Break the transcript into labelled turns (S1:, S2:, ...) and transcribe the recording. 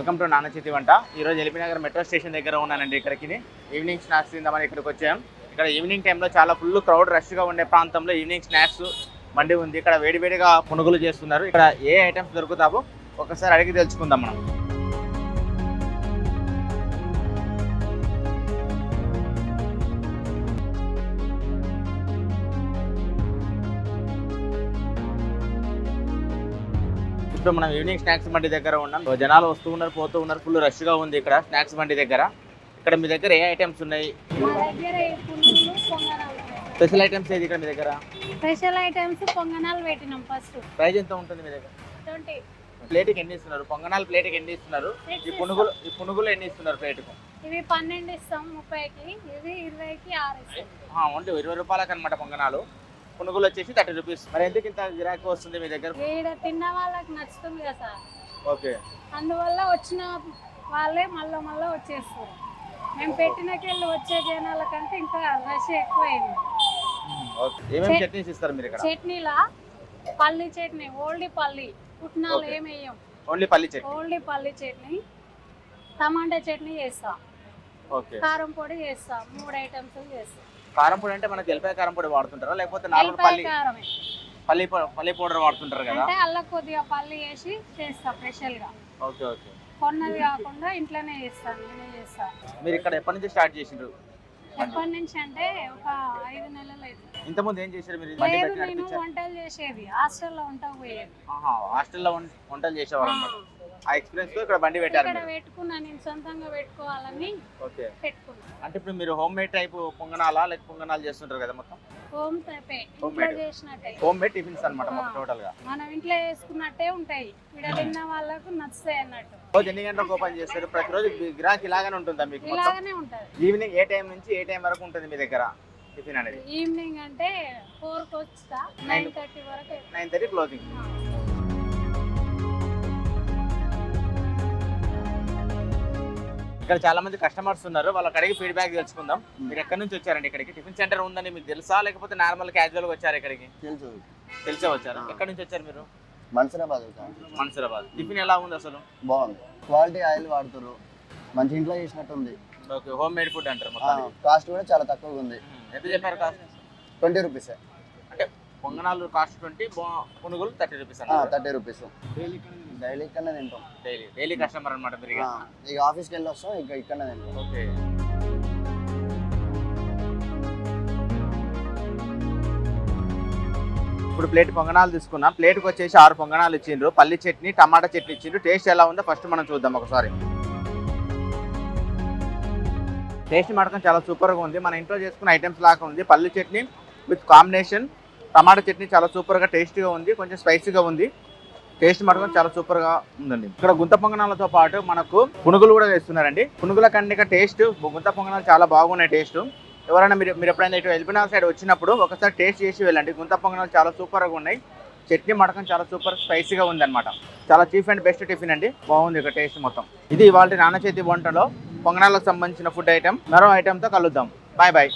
S1: Welcome to నాన్న చేతి వంట. ఈరోజు ఎల్బీ నగర్ మెట్రో స్టేషన్ దగ్గర ఉన్నానండి. ఇక్కడికి ఈవినింగ్ స్నాక్స్ తిందామని ఇక్కడికి వచ్చాం. ఇక్కడ ఈవినింగ్ టైంలో చాలా ఫుల్ క్రౌడ్ రష్గా ఉండే ప్రాంతంలో ఈవినింగ్ స్నాక్స్ మండి ఉంది. ఇక్కడ వేడివేడిగా పునుగులు చేస్తున్నారు. ఇక్కడ ఏ ఐటమ్స్ దొరుకుతావో ఒకసారి అడిగి తెలుసుకుందాం మనం. ఇప్పుడు మనం ఈవినింగ్ స్నాక్స్ బండి దగ్గర ఉన్నాం. జనాలు వస్తూ ఉన్నారు, పోతూ ఉన్నారు. ఫుల్ రష్గా ఉంది ఇక్కడ స్నాక్స్ బండి దగ్గర. ఇక్కడ మీ దగ్గర ఏ ఐటమ్స్ ఉన్నాయి? స్పెషల్ ఐటమ్స్ ఏది ఇక్కడ మీ దగ్గర?
S2: స్పెషల్ ఐటమ్స్ పొంగనాలు పెట్టినాం. ఫస్ట్
S1: ప్రైస్ ఎంత ఉంటుంది మీ దగ్గర?
S2: 20.
S1: ప్లేట్కి ఎన్ని ఇస్తున్నారు? పొంగనాలు ప్లేట్కి ఎన్ని ఇస్తున్నారు? ఈ పునుగులు ఎన్ని ఇస్తున్నారు ప్లేట్కు?
S2: ఇవి 12 ఇస్తాం 30కి, ఇవి 20కి 6 ఇస్తాం.
S1: ఓన్లీ 20 రూపాయలకి అనమాట పొంగనాలు. పునుగులు వచ్చేసి 30 రూపీస్. మరి ఎందుకు ఇంత గిరాకీ వస్తుంది మీ దగ్గర?
S2: ఇక్కడ తిన్న వాళ్ళకి నచ్చుతుంది కదా సార్.
S1: ఓకే,
S2: అందువల్ల వచ్చిన వాళ్ళే మళ్ళీ వచ్చేస్తారు. మేము పెట్టినకెళ్ళి వచ్చే జనాల కంటే ఇంకా రష్ ఎక్కువైంది.
S1: ఏమేమి చట్నీస్ ఇస్తారు మీరు ఇక్కడ?
S2: చట్నీలా పల్లి చట్నీ, ఓల్డ్ పల్లి, పుట్నాలు ఏమి వేయం.
S1: ఓన్లీ పల్లి చట్నీ.
S2: ఓల్డ్ పల్లి చట్నీ, టమాటా చట్నీ చేస్తా, కారం పొడి చేస్తా, 3 ఐటమ్స్ చేస్తా.
S1: కారం పొడి అంటే మనకి ఎల్లిపాయ కారం పొడి వాడుతుంటారా లేకపోతే నార్మల్ పల్లి పౌడర్ వాడుతుంటారు కదా?
S2: అంటే అల్ల కొద్దిగా పల్లి వేసి చేస్తా స్పెషల్ గా.
S1: Okay okay.
S2: కొన్నది కాకుండా ఇంట్లోనే చేస్తాను, నేనే చేస్తాను.
S1: మీరు ఇక్కడ ఎప్పటి నుంచి స్టార్ట్ చేసిండ్రు?
S2: ఎప్పటి నుంచి అంటే ఒక 5 నెలలు అయితే.
S1: ఇంతకుముందు ఏం చేశారు మీరు?
S2: లేదు, నేను వంటలు చేసేది, హాస్టల్లో వంటకు పోయేది.
S1: హాస్టల్లో వంటలు చేసేవారు అన్నమాట. ఆ ఎక్స్పీరియన్స్ తో ఇక్కడ బండి పెట్టారు.
S2: ఇక్కడ పెట్టుకున్నా, నేను సొంతంగా పెట్టుకోవాలని పెట్టుకున్నా.
S1: అంటే ఇప్పుడు మీరు హోమ్ మేడ్ టైప్ పొంగనాలా లేక పొంగనాలు చేస్తుంటారు కదా? మొత్తం
S2: హోమ్ టైపే, ఇంట్లో చేసినట్టే.
S1: హోమ్ మేడ్ టిఫిన్స్ అన్నమాట మొత్తం టోటల్ గా.
S2: మనం ఇంట్లో చేసుకున్నట్టే ఉంటాయి. ఇక్కడ తిన్న వాళ్ళకు నచ్చుతాయి అన్నట్టు.
S1: రోజు ఎన్ని గంటలకు ఓపెన్ చేస్తారు? ప్రతిరోజు గిరాకీ ఇలాగానే ఉంటుందా మీకు?
S2: ఇలాగానే ఉంటది.
S1: ఈవినింగ్ ఏ టైం నుంచి ఏ టైం వరకు ఉంటుంది మీ దగ్గర టిఫిన్ అనేది?
S2: ఈవినింగ్ అంటే 4కి వస్తా, 9:30 వరకు.
S1: 9:30 క్లోజింగ్. ఇక్కడ చాలా మంది కస్టమర్స్ ఉన్నారు, వాళ్ళకి అడిగి ఫీడ్బ్యాక్ తెలుసుకుందాం. మీరు ఎక్కడి నుంచి వచ్చారండి ఇక్కడికి? టిఫిన్ సెంటర్ ఉందని మీకు తెలుసా లేకపోతే నార్మల్ క్యాజువల్ గా వచ్చారు ఇక్కడికి? తెలిసే వచ్చారు. ఎక్కడి నుంచి వచ్చారు మీరు? మన్సూరాబాద్. టిఫిన్ ఎలా ఉంది అసలు?
S3: బాగుంది, క్వాలిటీ ఆయిల్ వాడుతారు, మంచి ఇంట్లో చేసినట్టు ఉంది.
S1: ఓకే, హోమ్ మేడ్ ఫుడ్ అంటారు.
S3: కాస్ట్ కూడా చాలా తక్కువగా ఉంది.
S1: ఎంత చెప్పారు కాస్ట్?
S3: 20 రూపీస్.
S1: అంటే పొంగనాలు కాస్ట్ 20, పునుగులు 30 రూపీస్.
S3: 30 రూపీస్. డైలీ ఇక్కడనే తింటాం.
S1: డైలీ కస్టమర్ అనమాట మీరు?
S3: ఇక ఆఫీస్కి వెళ్ళి వస్తాం, ఇక ఇక్కడనే తింటాం.
S1: ఓకే. ఇప్పుడు ప్లేట్ పొంగనాలు తీసుకున్నాం. ప్లేట్కి వచ్చేసి 6 పొంగనాలు ఇచ్చిండ్రు, పల్లి చట్నీ, టమాటా చట్నీ ఇచ్చిండ్రు. టేస్ట్ ఎలా ఉందో ఫస్ట్ మనం చూద్దాం ఒకసారి. టేస్ట్ మాత్రం చాలా సూపర్గా ఉంది. మన ఇంట్లో చేసుకున్న ఐటమ్స్ లాగా ఉంది. పల్లి చట్నీ విత్ కాంబినేషన్ టమాటా చట్నీ చాలా సూపర్గా టేస్టీగా ఉంది, కొంచెం స్పైసీగా ఉంది. టేస్ట్ మాత్రం చాలా సూపర్గా ఉందండి. ఇక్కడ గుంత పొంగనాలతో పాటు మనకు పునుగులు కూడా వేస్తున్నారండి. పునుగుల కంటే టేస్ట్ గుంత పొంగనాలు చాలా బాగున్నాయి టేస్ట్. ఎవరైనా మీరు ఎప్పుడైనా ఇటు ఎల్బీ నగర్ సైడ్ వచ్చినప్పుడు ఒకసారి టేస్ట్ చేసి వెళ్ళండి. గుంత పొంగనాలు చాలా సూపర్గా ఉన్నాయి. చట్నీ మటకం చాలా సూపర్ స్పైసీగా ఉందన్నమాట. చాలా చీప్ అండ్ బెస్ట్ టిఫిన్ అండి, బాగుంది ఇక్కడ టేస్ట్ మొత్తం. ఇది ఇవాళ నాన్న చేతి వంటలో పొంగనాలకు సంబంధించిన ఫుడ్ ఐటమ్. మరో ఐటమ్తో కలుద్దాం. Bye bye.